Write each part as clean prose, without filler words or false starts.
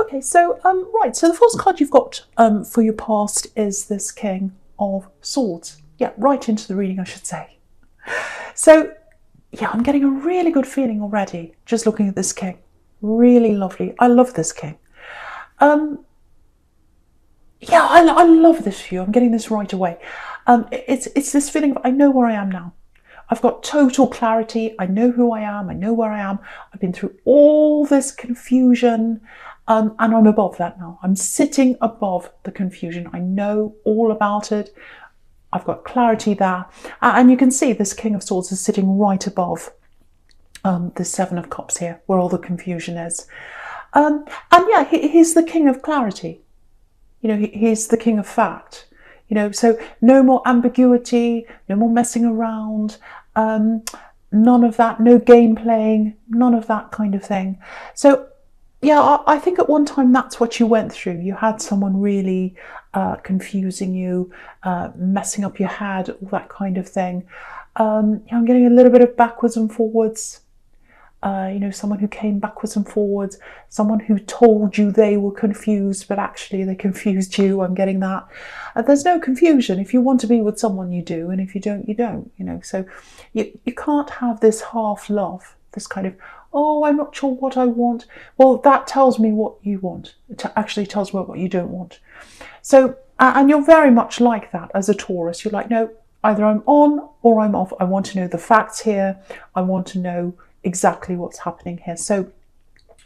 Okay, so right, so the first card you've got for your past is this King of Swords. Yeah, right into the reading, I should say. So yeah, I'm getting a really good feeling already just looking at this king. Really lovely. I love this king. Yeah, I love this view. I'm getting this right away. It's this feeling of I know where I am now. I've got total clarity. I know who I am. I know where I am. I've been through all this confusion, and I'm above that now. I'm sitting above the confusion. I know all about it. I've got clarity there. And you can see this King of Swords is sitting right above the Seven of Cups here, where all the confusion is. And yeah, he's the King of Clarity. You know, he's the King of Fact. You know, so no more ambiguity, no more messing around, none of that, no game playing, none of that kind of thing. So yeah, I think at one time that's what you went through. You had someone really confusing you, messing up your head, all that kind of thing. I'm getting a little bit of backwards and forwards. You know, someone who came backwards and forwards, someone who told you they were confused, but actually they confused you. I'm getting that. There's no confusion. If you want to be with someone, you do, and if you don't, you don't. You know, so you can't have this half love, this kind of, oh, I'm not sure what I want. Well, that tells me what you want. It actually tells me what you don't want. So, and you're very much like that as a Taurus. You're like, no, either I'm on or I'm off. I want to know the facts here. I want to know exactly what's happening here. So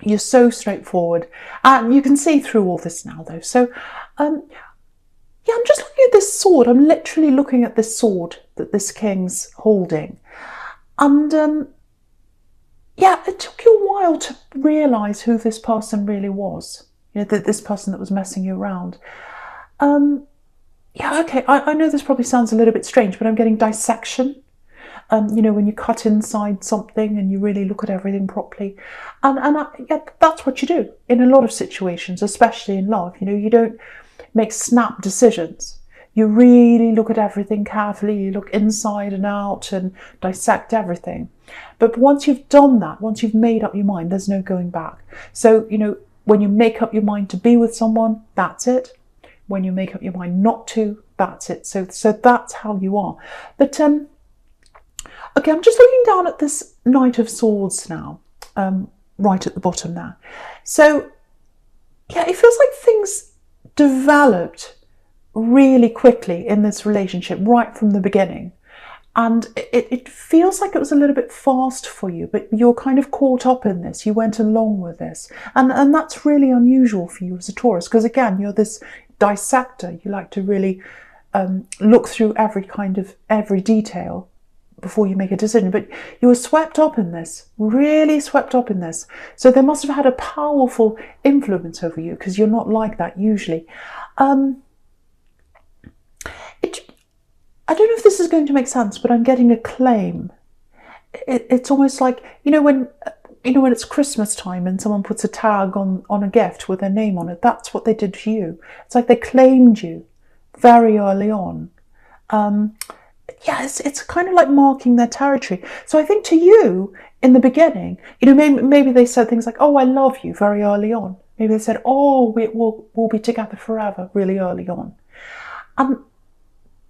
you're so straightforward, and you can see through all this now though. So yeah, I'm just looking at this sword. I'm literally looking at this sword that this king's holding, and yeah, it took you a while to realise who this person really was. You know, this person that was messing you around. Yeah, okay, I know this probably sounds a little bit strange, but I'm getting dissection. You know, when you cut inside something and you really look at everything properly. And yeah, that's what you do in a lot of situations, especially in love. You know, you don't make snap decisions. You really look at everything carefully. You look inside and out and dissect everything. But once you've done that, once you've made up your mind, there's no going back. So, you know, when you make up your mind to be with someone, that's it. When you make up your mind not to, that's it. So that's how you are. But okay, I'm just looking down at this Knight of Swords now, right at the bottom there. So, yeah, it feels like things developed really quickly in this relationship right from the beginning. And it feels like it was a little bit fast for you, but you're kind of caught up in this. You went along with this. And that's really unusual for you as a Taurus, because again, you're this dissector. You like to really look through every detail before you make a decision, but you were swept up in this, really swept up in this. So they must have had a powerful influence over you, because you're not like that usually. I don't know if this is going to make sense, but I'm getting a claim. It's almost like, you know, when it's Christmas time and someone puts a tag on a gift with their name on it, that's what they did to you. It's like they claimed you very early on. Yeah, it's kind of like marking their territory. So I think to you, in the beginning, you know, maybe they said things like, oh, I love you very early on. Maybe they said, oh, we'll be together forever really early on. And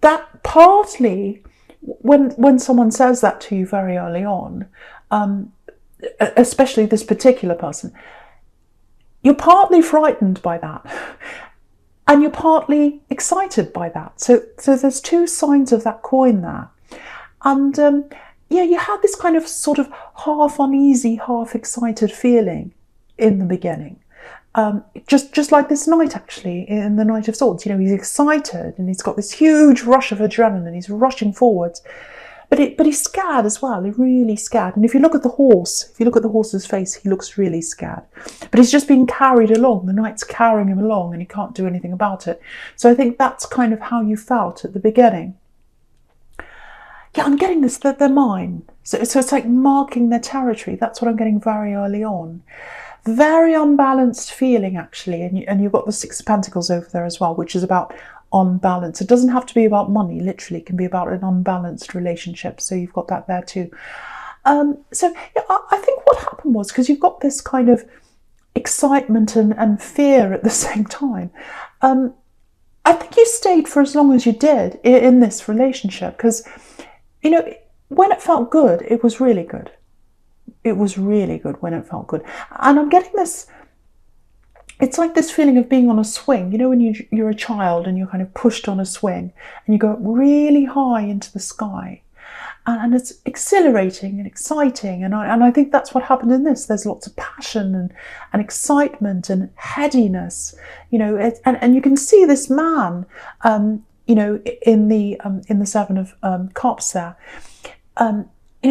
that partly, when someone says that to you very early on, especially this particular person, you're partly frightened by that. And you're partly excited by that. So there's two sides of that coin there. And yeah, you had this kind of sort of half uneasy, half excited feeling in the beginning. Just like this knight, actually, in the Knight of Swords. You know, he's excited and he's got this huge rush of adrenaline. He's rushing forwards. But he's scared as well. He's really scared. And if you look at the horse, if you look at the horse's face, he looks really scared. But he's just being carried along. The knight's carrying him along and he can't do anything about it. So I think that's kind of how you felt at the beginning. Yeah, I'm getting this, that they're mine. So it's like marking their territory. That's what I'm getting very early on. Very unbalanced feeling, actually. And you've got the Six of Pentacles over there as well, which is about unbalanced. It doesn't have to be about money, literally. It can be about an unbalanced relationship. So you've got that there too. So yeah, I think what happened was, because you've got this kind of excitement and fear at the same time. I think you stayed for as long as you did in this relationship because, when it felt good, it was really good. It was really good when it felt good. And I'm getting this, it's like this feeling of being on a swing. When you're a child and you're kind of pushed on a swing and you go up really high into the sky. And it's exhilarating and exciting. And I think that's what happened in this. There's lots of passion and excitement and headiness, and you can see this man, in the Seven of Cups there.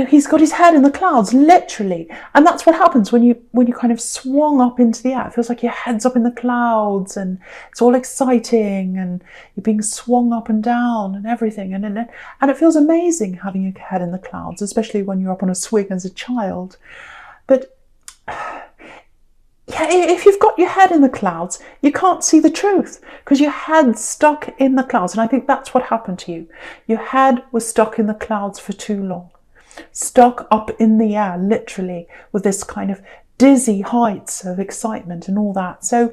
He's got his head in the clouds, literally. And that's what happens when you kind of swung up into the air. It feels like your head's up in the clouds and it's all exciting and you're being swung up and down and everything. And it feels amazing having your head in the clouds, especially when you're up on a swing as a child. But yeah, if you've got your head in the clouds, you can't see the truth because your head's stuck in the clouds. And I think that's what happened to you. Your head was stuck in the clouds for too long. Stuck up in the air, literally, with this kind of dizzy heights of excitement and all that. So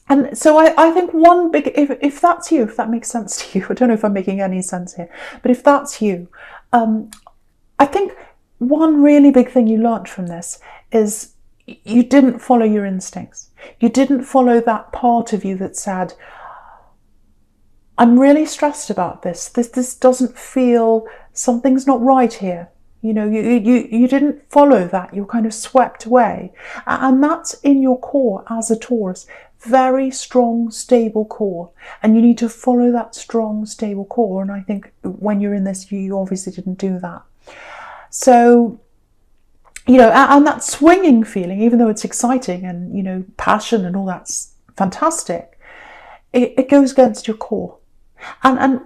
I think one big, if that's you, if that makes sense to you, I don't know if I'm making any sense here, but if that's you, I think one really big thing you learnt from this is you didn't follow your instincts. You didn't follow that part of you that said, I'm really stressed about this. This doesn't feel, something's not right here. You didn't follow that. You're kind of swept away. And that's in your core as a Taurus. Very strong, stable core. And you need to follow that strong, stable core. And I think when you're in this, you obviously didn't do that. So, and that swinging feeling, even though it's exciting and, passion and all that's fantastic, it goes against your core. And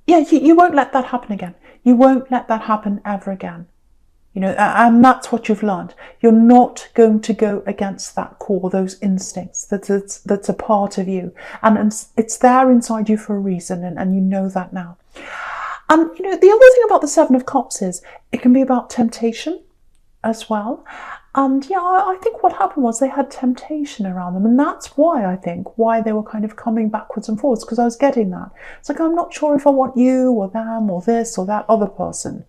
yeah, you won't let that happen again. You won't let that happen ever again. And that's what you've learned. You're not going to go against that core, those instincts that's a part of you. And it's there inside you for a reason, and you know that now. And, the other thing about the Seven of Cups is it can be about temptation as well. And yeah, I think what happened was they had temptation around them. And that's why they were kind of coming backwards and forwards, because I was getting that. It's like, I'm not sure if I want you or them or this or that other person.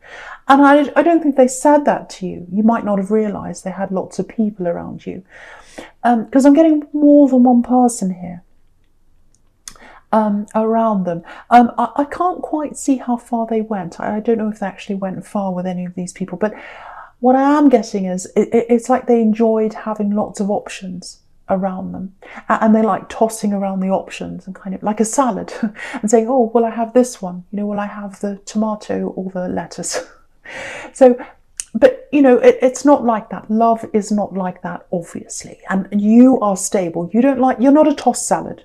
And I don't think they said that to you. You might not have realised they had lots of people around you. Because I'm getting more than one person here around them. I can't quite see how far they went. I don't know if they actually went far with any of these people, but what I am getting is it's like they enjoyed having lots of options around them, and they like tossing around the options and kind of like a salad and saying, oh, will I have this one? Will I have the tomato or the lettuce? So, but it's not like that. Love is not like that, obviously. And you are stable. You're not a tossed salad.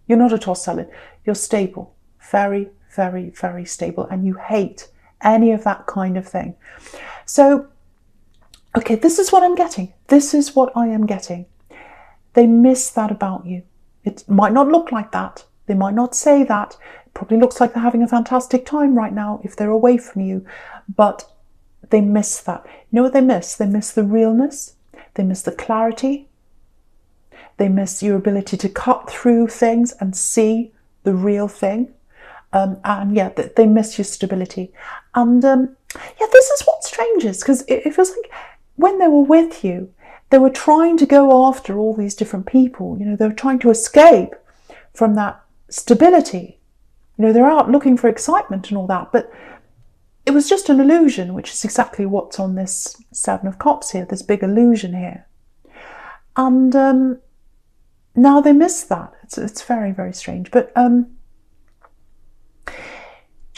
You're not a tossed salad. You're stable. Very, very, very stable. And you hate any of that kind of thing. So, okay, this is what I'm getting. This is what I am getting. They miss that about you. It might not look like that. They might not say that. It probably looks like they're having a fantastic time right now if they're away from you. But they miss that. You know what they miss? They miss the realness. They miss the clarity. They miss your ability to cut through things and see the real thing. And yeah, they miss your stability. And yeah, this is what strange is, because it feels like when they were with you, they were trying to go after all these different people. They were trying to escape from that stability. They're out looking for excitement and all that, but it was just an illusion, which is exactly what's on this Seven of Cups here, this big illusion here. And now they miss that. It's very, very strange. But do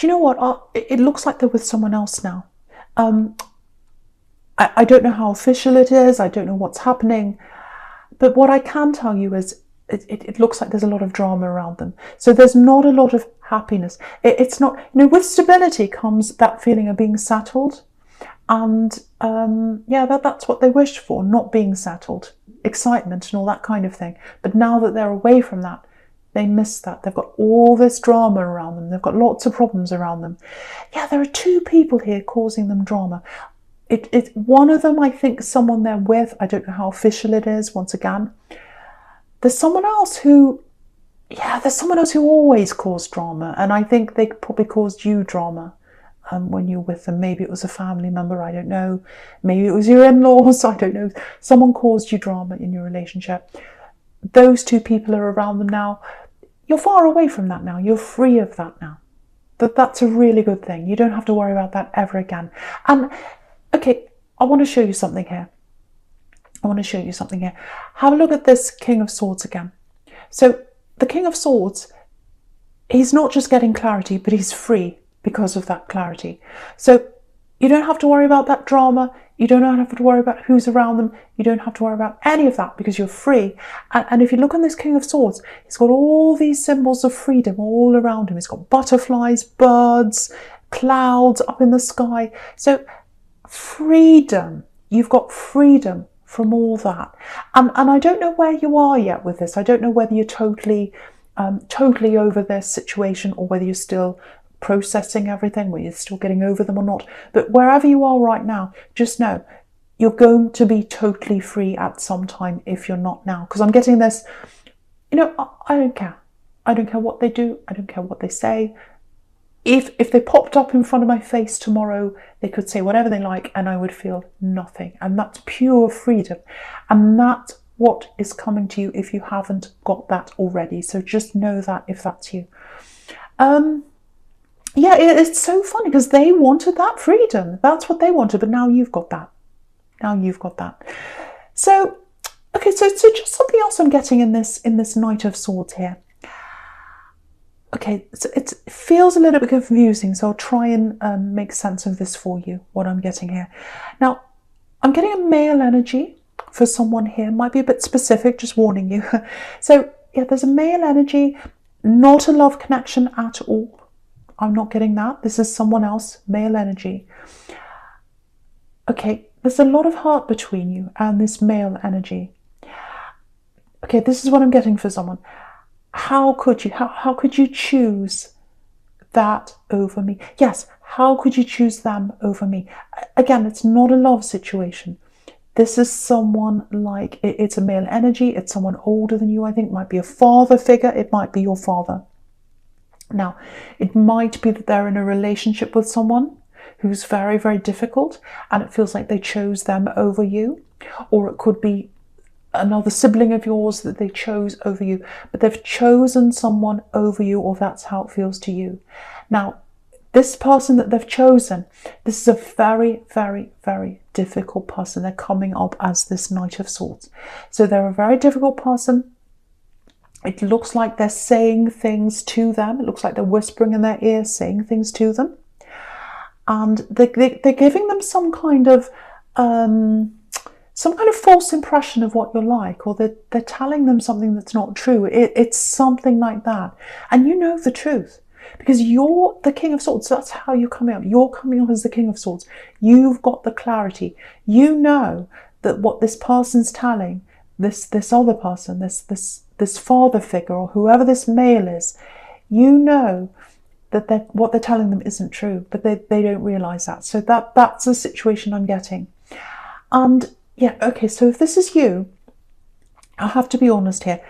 you know what? It looks like they're with someone else now. I don't know how official it is. I don't know what's happening. But what I can tell you is it looks like there's a lot of drama around them. So there's not a lot of happiness. It's not, with stability comes that feeling of being settled. And yeah, that's what they wished for, not being settled, excitement and all that kind of thing. But now that they're away from that, they miss that. They've got all this drama around them. They've got lots of problems around them. Yeah, there are two people here causing them drama. one of them, I think someone they're with, I don't know how official it is, once again. There's someone else who, there's someone else who always caused drama, and I think they probably caused you drama when you were with them. Maybe it was a family member, I don't know. Maybe it was your in-laws, I don't know. Someone caused you drama in your relationship. Those two people are around them now. You're far away from that now. You're free of that now. That's a really good thing. You don't have to worry about that ever again. And, okay, I want to show you something here. Have a look at this King of Swords again. So the King of Swords, he's not just getting clarity, but he's free because of that clarity. So you don't have to worry about that drama. You don't have to worry about who's around them. You don't have to worry about any of that because you're free. And if you look on this King of Swords, he's got all these symbols of freedom all around him. He's got butterflies, birds, clouds up in the sky. So freedom. You've got freedom from all that. And I don't know where you are yet with this. I don't know whether you're totally over this situation or whether you're still processing everything, whether you're still getting over them or not. But wherever you are right now, just know you're going to be totally free at some time if you're not now. Because I'm getting this, I don't care. I don't care what they do. I don't care what they say. If they popped up in front of my face tomorrow, they could say whatever they like and I would feel nothing. And that's pure freedom. And that's what is coming to you if you haven't got that already. So just know that if that's you. It's so funny because they wanted that freedom. That's what they wanted, but now you've got that. So, okay, so just something else I'm getting in this Knight of Swords here. Okay, so it feels a little bit confusing, so I'll try and make sense of this for you, what I'm getting here. Now, I'm getting a male energy for someone here. Might be a bit specific, just warning you. So, yeah, there's a male energy, not a love connection at all. I'm not getting that. This is someone else, male energy. Okay, there's a lot of heart between you and this male energy. Okay, this is what I'm getting for someone. How could you choose that over me? Yes, how could you choose them over me? Again, it's not a love situation. This is someone like, it's a male energy, it's someone older than you, I think, might be a father figure, it might be your father. Now, it might be that they're in a relationship with someone who's very, very difficult and it feels like they chose them over you. Or it could be another sibling of yours that they chose over you, but they've chosen someone over you, or that's how it feels to you. Now, this person that they've chosen, this is a very, very, very difficult person. They're coming up as this Knight of Swords. So they're a very difficult person. It looks like they're saying things to them. It looks like they're whispering in their ear, saying things to them. And they're giving them some kind of false impression of what you're like, or they're telling them something that's not true. It's something like that. And you know the truth. Because you're the King of Swords. That's how you're coming up. You're coming up as the King of Swords. You've got the clarity. You know that what this person's telling, this other person, this father figure, or whoever this male is, you know that what they're telling them isn't true, but they don't realise that. So that's the situation I'm getting. And yeah, okay, so if this is you, I have to be honest here.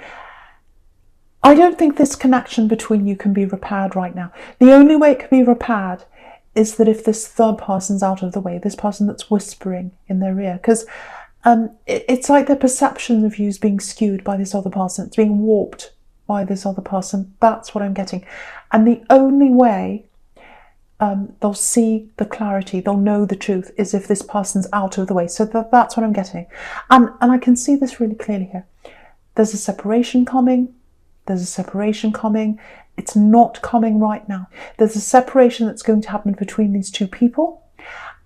I don't think this connection between you can be repaired right now. The only way it can be repaired is that if this third person's out of the way, this person that's whispering in their ear, because it's like their perception of you is being skewed by this other person. It's being warped by this other person. That's what I'm getting. And the only way they'll see the clarity, they'll know the truth, is if this person's out of the way. So that's what I'm getting. And I can see this really clearly here. There's a separation coming. There's a separation coming. It's not coming right now. There's a separation that's going to happen between these two people.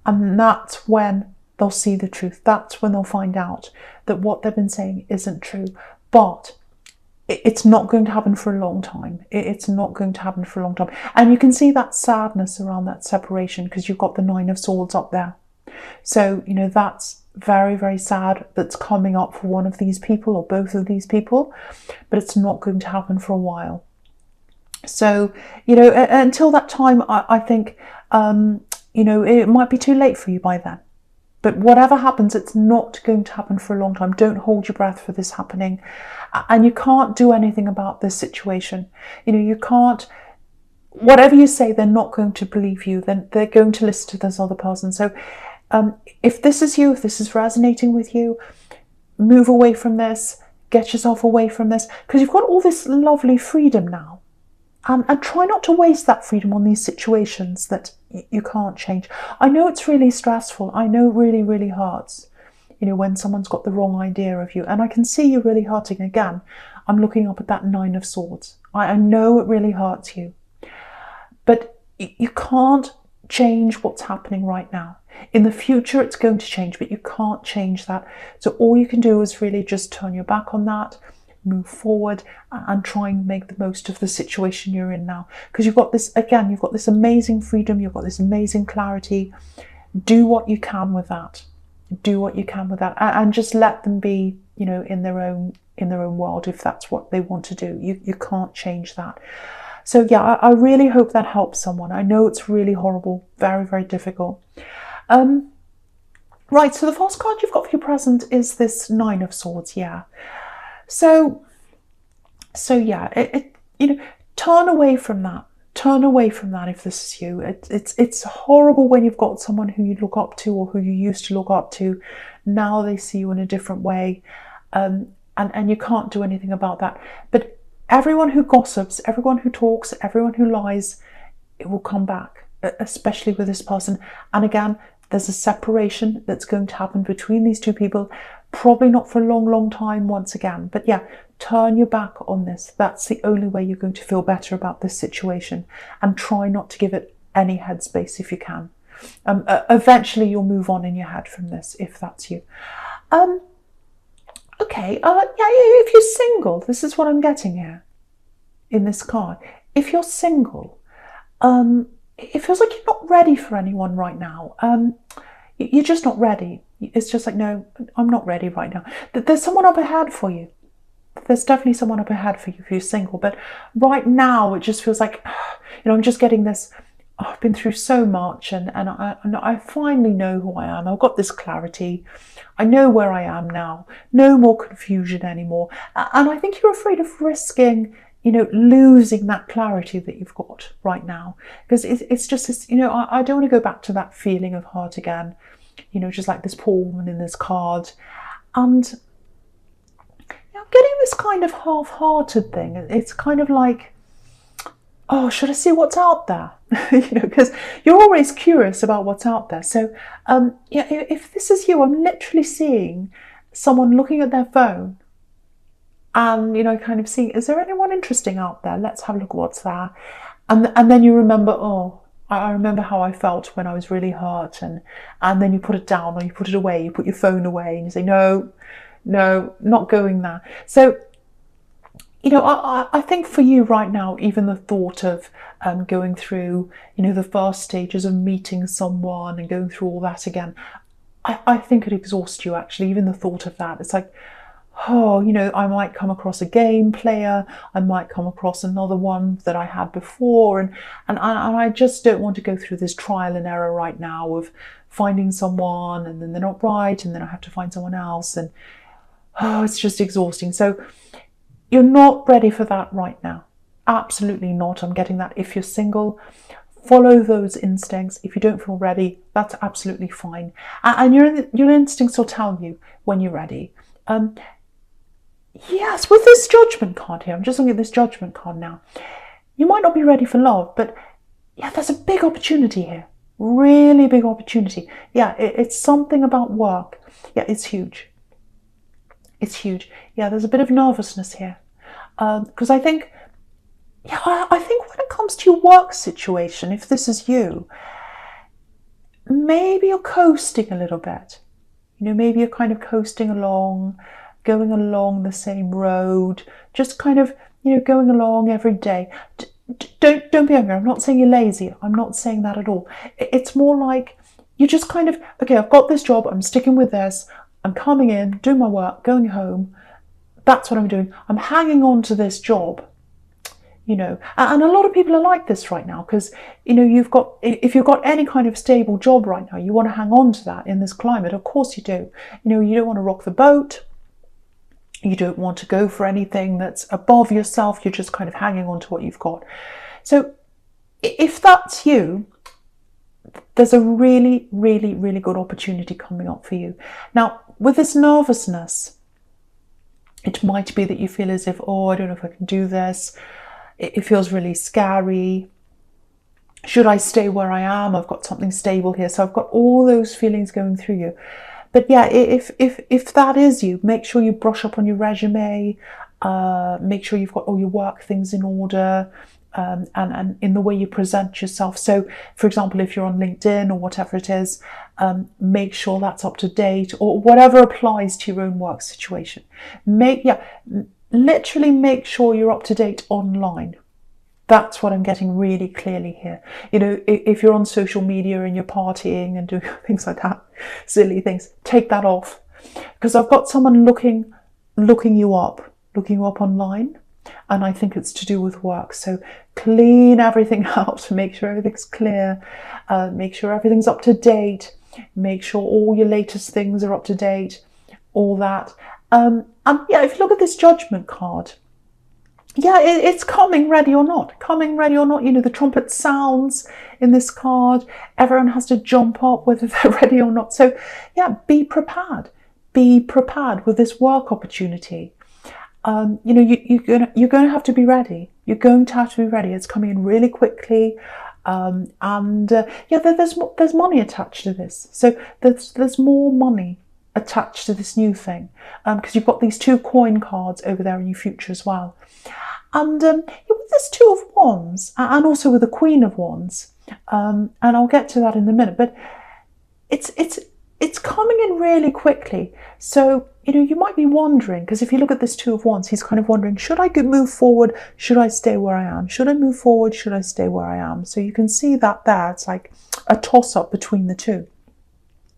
And that's when they'll see the truth. That's when they'll find out that what they've been saying isn't true. But it's not going to happen for a long time. It's not going to happen for a long time. And you can see that sadness around that separation because you've got the Nine of Swords up there. So, you know, that's very, very sad that's coming up for one of these people or both of these people, but it's not going to happen for a while. So, you know, until that time, I think, you know, it might be too late for you by then. But whatever happens, it's not going to happen for a long time. Don't hold your breath for this happening. And you can't do anything about this situation. You can't, whatever you say, they're not going to believe you. Then they're going to listen to this other person. So if this is you, if this is resonating with you, move away from this, get yourself away from this, because you've got all this lovely freedom now. And try not to waste that freedom on these situations that you can't change. I know it's really stressful. I know it really, really hurts, when someone's got the wrong idea of you. And I can see you really hurting. Again, I'm looking up at that 9 of Swords. I know it really hurts you. But you can't change what's happening right now. In the future, it's going to change, but you can't change that. So all you can do is really just turn your back on that, move forward, and try and make the most of the situation you're in now. Because you've got this, again, you've got this amazing freedom, you've got this amazing clarity. Do what you can with that. Do what you can with that, and just let them be, in their own world, if that's what they want to do. You can't change that. So yeah, I really hope that helps someone. I know it's really horrible, very, very difficult. Right, so the first card you've got for your present is this 9 of Swords, yeah. So yeah, turn away from that. Turn away from that if this is you. It's horrible when you've got someone who you look up to or who you used to look up to. Now they see you in a different way, and you can't do anything about that. But everyone who gossips, everyone who talks, everyone who lies, it will come back, especially with this person. And again, there's a separation that's going to happen between these two people. Probably not for a long, long time once again. But yeah, turn your back on this. That's the only way you're going to feel better about this situation. And try not to give it any headspace if you can. Eventually you'll move on in your head from this, if that's you. Okay, yeah, if you're single, this is what I'm getting here in this card. If you're single, it feels like you're not ready for anyone right now. You're just not ready. It's just like, no, I'm not ready right now. There's someone up ahead for you. There's definitely someone up ahead for you if you're single. But right now, it just feels like, I'm just getting this, I've been through so much and I finally know who I am. I've got this clarity. I know where I am now. No more confusion anymore. And I think you're afraid of risking, losing that clarity that you've got right now. Because it's just this, I don't want to go back to that feeling of hurt again. Just like this poor woman in this card. And I'm getting this kind of half-hearted thing. It's kind of like, oh, should I see what's out there? Because you're always curious about what's out there. So yeah, if this is you, I'm literally seeing someone looking at their phone and, kind of seeing, is there anyone interesting out there? Let's have a look at what's there. And then you remember, oh, I remember how I felt when I was really hurt. And then you put it down or you put it away, you put your phone away and you say, no, not going there. So, I think for you right now, even the thought of going through, the first stages of meeting someone and going through all that again, I think it exhausts you actually, even the thought of that. It's like, oh, I might come across a game player, I might come across another one that I had before, and I just don't want to go through this trial and error right now of finding someone and then they're not right and then I have to find someone else, and it's just exhausting. So you're not ready for that right now. Absolutely not. I'm getting that. If you're single, follow those instincts. If you don't feel ready, that's absolutely fine. And your instincts will tell you when you're ready. Yes, with this Judgment card here, I'm just looking at this Judgment card now. You might not be ready for love, but yeah, there's a big opportunity here. Really big opportunity. Yeah, it's something about work. Yeah, it's huge. It's huge. Yeah, there's a bit of nervousness here. Because I think when it comes to your work situation, if this is you, maybe you're coasting a little bit. Maybe you're kind of coasting along, going along the same road, just kind of, going along every day. Don't be angry. I'm not saying you're lazy. I'm not saying that at all. It's more like you just kind of, okay, I've got this job. I'm sticking with this. I'm coming in, doing my work, going home. That's what I'm doing. I'm hanging on to this job you know. And a lot of people are like this right now because, you know, if you've got any kind of stable job right now, you want to hang on to that in this climate. Of course you do. You know, you don't want to rock the boat. You don't want to go for anything that's above yourself. You're just kind of hanging on to what you've got. So if that's you, there's a really, really, really good opportunity coming up for you. Now, with this nervousness, it might be that you feel as if, oh, I don't know if I can do this. It feels really scary. Should I stay where I am? I've got something stable here. So I've got all those feelings going through you. But yeah, if that is you, make sure you brush up on your resume. Make sure you've got all your work things in order. And in the way you present yourself. So, for example, if you're on LinkedIn or whatever it is, make sure that's up to date, or whatever applies to your own work situation. Literally make sure you're up to date online. That's what I'm getting really clearly here. You know, if you're on social media and you're partying and doing things like that, silly things, take that off. Because I've got someone looking you up online. And I think it's to do with work. So clean everything out, make sure everything's clear, make sure everything's up to date, make sure all your latest things are up to date, all that. And yeah, if you look at this judgment card, yeah, it's coming ready or not. You know, the trumpet sounds in this card. Everyone has to jump up whether they're ready or not. So yeah, be prepared. Be prepared with this work opportunity. You know, you're going to have to be ready. You're going to have to be ready. It's coming in really quickly. Yeah, there's money attached to this. So there's more money attached to this new thing. Because you've got these 2 coin cards over there in your future as well. And with this 2 of Wands, and also with the Queen of Wands, and I'll get to that in a minute, but it's coming in really quickly. So, you know, you might be wondering, because if you look at this 2 of Wands, he's kind of wondering, should I move forward? Should I stay where I am? Should I move forward? Should I stay where I am? So you can see that there. It's like a toss-up between the 2.